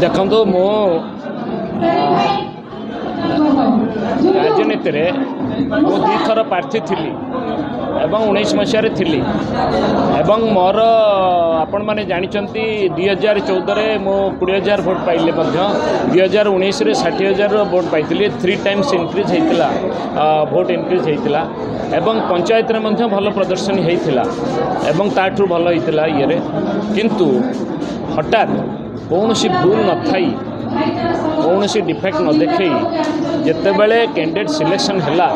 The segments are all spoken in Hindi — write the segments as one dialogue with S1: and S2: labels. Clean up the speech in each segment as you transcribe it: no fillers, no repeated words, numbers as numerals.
S1: देखो मो राजनीति मु दी थर प्रार्थी थी एवं 19 मसीह थी एवं मोर आपण मैंने जानते 2014 मु 20,000 भोट पाइले 2019 60,000 भोट पाई 3 टाइम्स इनक्रीज होता भोट इनक्रीज होता एवं पंचायत रे भल प्रदर्शन होता एवं ताठू भल होता ये किंतु हठात कौन सी भूल न थी कौन सी डिफेक्ट न देखे जिते बड़े कैंडिडेट सिलेक्शन है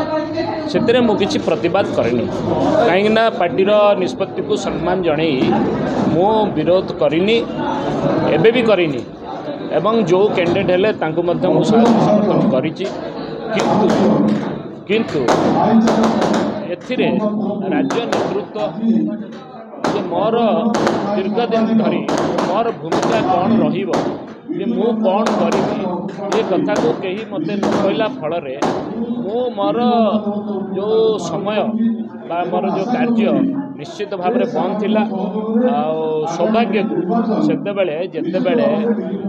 S1: से मुझे प्रतिवाद करेनि कहीं पार्टीर निष्पत्ति को सम्मान जन मु विरोध करनी एबे भी करनी एवं जो कैंडिडेट हेले तांको मध्य मु समर्थन करिछि किंतु एथिरे राज्य नेतृत्व जे मोर दीर्घ दिन धरी मोर भूमिका कौन रहिबो जे मु कौन करी ये कथा को कहीं मत न कहला फल मु मोर जो समय बा मोर जो कार्य निश्चित भाव में बंद थिला सौभाग्य को जिते बड़े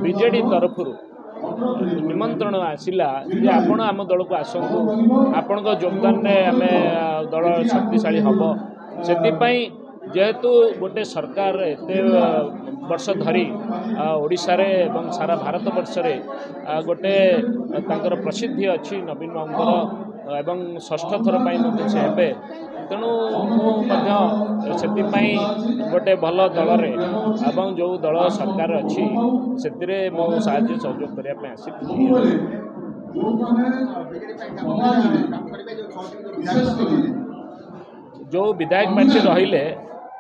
S1: बीजेडी तरफ निमंत्रण आसिला जे आपण आम दल को आसतु आपण योगदान आम दल शक्तिशाली हम से जेहेतु गोटे सरकार एत वर्ष धरी ओडिशा रे एवं सारा भारत वर्ष रे गोटे तांकर प्रसिद्धि अच्छी नवीन बाबूर एवं षष्ठ थर से हेबे तेणु मुझे गोटे भल दल रे एवं जो दल सरकार अच्छी से मो साहाय्य सहयोग करने आसी जो विधायक पार्टी रहिले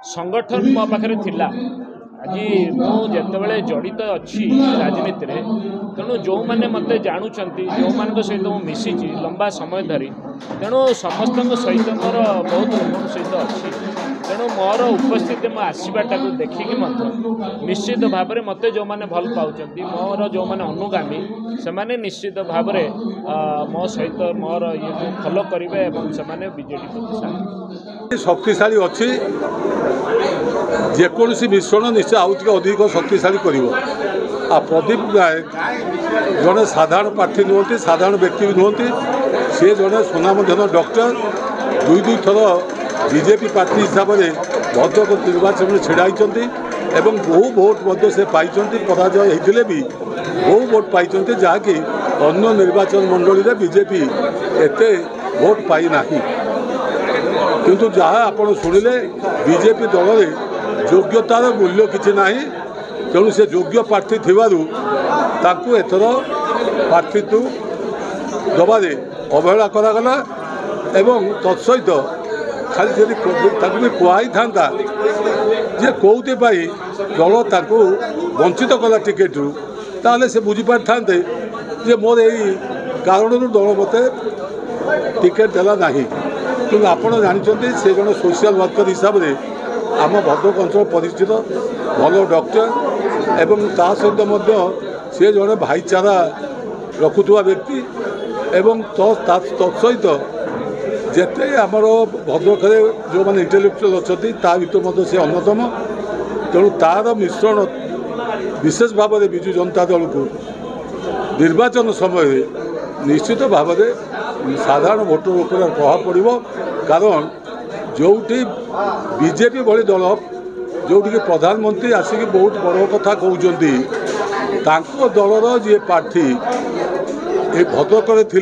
S1: संगठन मो पाखे थिला आज मुझे जड़ित अच्छी राजनीति रे तेणु जो मैंने मत जानूँ जो मान सहित मुझे मिसी लंबा समय धरी तेणु समस्त सहित मोर बहुत लोक सहित अच्छी तेणु मोर उपस्थिति मो आसवाटा को देखिकी निश्चित भाव में मत जो मैंने भल पाँच मोर जो मैंने अनुगामी से मैंने निश्चित भाव में मो सहित मोर ये फॉलो करेंगे और से बीजेडी
S2: शक्तिशाली अच्छी जेकोसी मिश्रण निश्चय आउे अधिक शक्तिशाली कर प्रदीप नायक जड़े साधारण प्रार्थी नुहति साधारण व्यक्ति भी नुहति सी जड़े सुनामधन डॉक्टर दुई थर बीजेपी प्रार्थी हिसाब से भद्रक निर्वाचन में छिड़ाई एवं बहु भोट से पाई पराजय होते भी बहु भोट पाई जहाँकि अन्य निर्वाचन मंडली में बीजेपी एत भोट पाई ना किंतु जहाँ आपण शुणिले बीजेपी दल में योग्यतार मूल्य किसी ना तेणु से योग्य प्रार्थी थी एथर प्रार्थीत्व दबारे अवहेला करागला एवं तत्सहित खाली जब भी कहुई था जे कौथि दल ताकू वंचित कला टिकेट रू ताले से बुझीपार था जे मोर यही कारण दल मत टिकेट देला नहीं कि आपड़ जानते से जन सोशल वर्कर हिसाब से आम भद्रक अंचल परिचित भल डॉक्टर एवं ता सहित सी जड़े भाईचारा रखुवा व्यक्ति एवं तत्सहित जिते आमर भद्रक जो मैंने इंटेलेक्चुअल अच्छा ता भर से अन्यतम तेणु तार मिश्रण विशेष भाव में विजु जनता दल को निर्वाचन समय निश्चित भाव में साधारण भोटर उपर प्रभाव पड़ो कारण जो बीजेपी भली दल जो प्रधानमंत्री आसिक बहुत बड़ कथा कहते दलर जी प्रार्थी ये भद्रक थे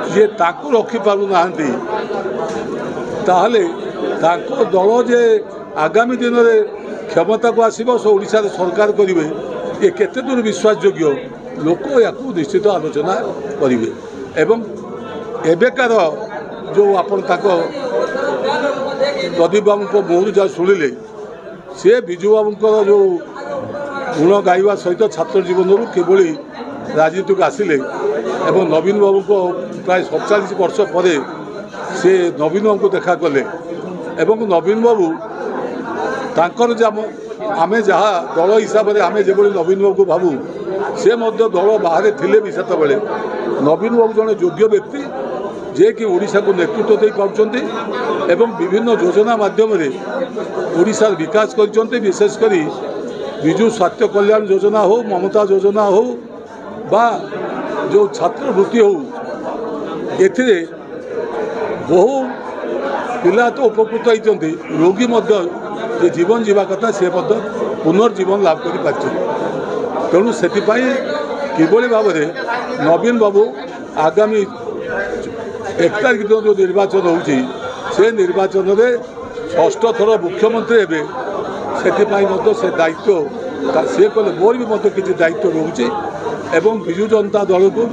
S2: जी रखिपार ना दल जे आगामी दिन में क्षमता को आसो से ओडिशा सरकार करेंगे ये केते दूर विश्वासयोग्य लोक या निश्चित आलोचना करेंगे एवं एबेकार जो आपण प्रदीप बाबू को मुहर जहाँ शुणिले सी विजु बाबू जो गुण गाइबा सहित छात्र जीवन किभली राजनीति को आसिले एवं नवीन बाबू को प्राय 47 वर्ष पर से नवीन बाबू को देखा कले एवं नवीन बाबू तांकर आमे जहाँ दल हिसाब से आमे जो नवीन बाबू को भावु से दल बाहर थिले भी सेत बेले नवीन बाबू जड़े योग्य व्यक्ति जे कि ओडिशा को नेतृत्व दे पाउछन्ति एवं विभिन्न योजना माध्यम ओडिशार विकास करछन्ति विशेषकर विजु स्वास्थ्य कल्याण योजना हो, ममता योजना हो बा जो छात्रवृत्ति हो, एथिरे बहु पिला तो उपकृत होती, रोगी जे जीवन जीवा कथा से पुनर्जीवन लाभ कर तेणु से किभली भाव में नवीन बाबू आगामी 1 तारिख दिन जो निर्वाचन होची से निर्वाचन में 6ठ थर मुख्यमंत्री हे से दायित्व सी कले मोर भी किसी दायित्व रोचे एवं विजु जनता दल को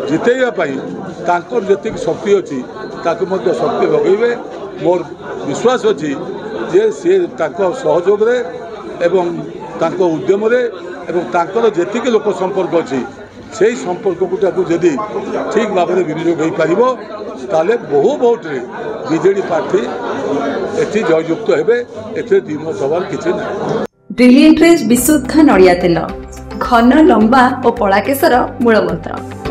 S2: जितेवाई जी शक्ति अच्छी शक्ति लगे मोर विश्वास अच्छी जे सी सहयोग उद्यम जी लोक संपर्क अच्छी से संपर्क को जदि ठीक भाव में विनियोग हो पारे बहु भोट्रे बीजेडी पार्टी एटी जययुक्त हेबे एथे द्विमत हबार किछि ना।
S3: ब्रिलियंट विशुद्ध नड़िया तेल घन लंबा और पड़ा केशर मूलमंत्र।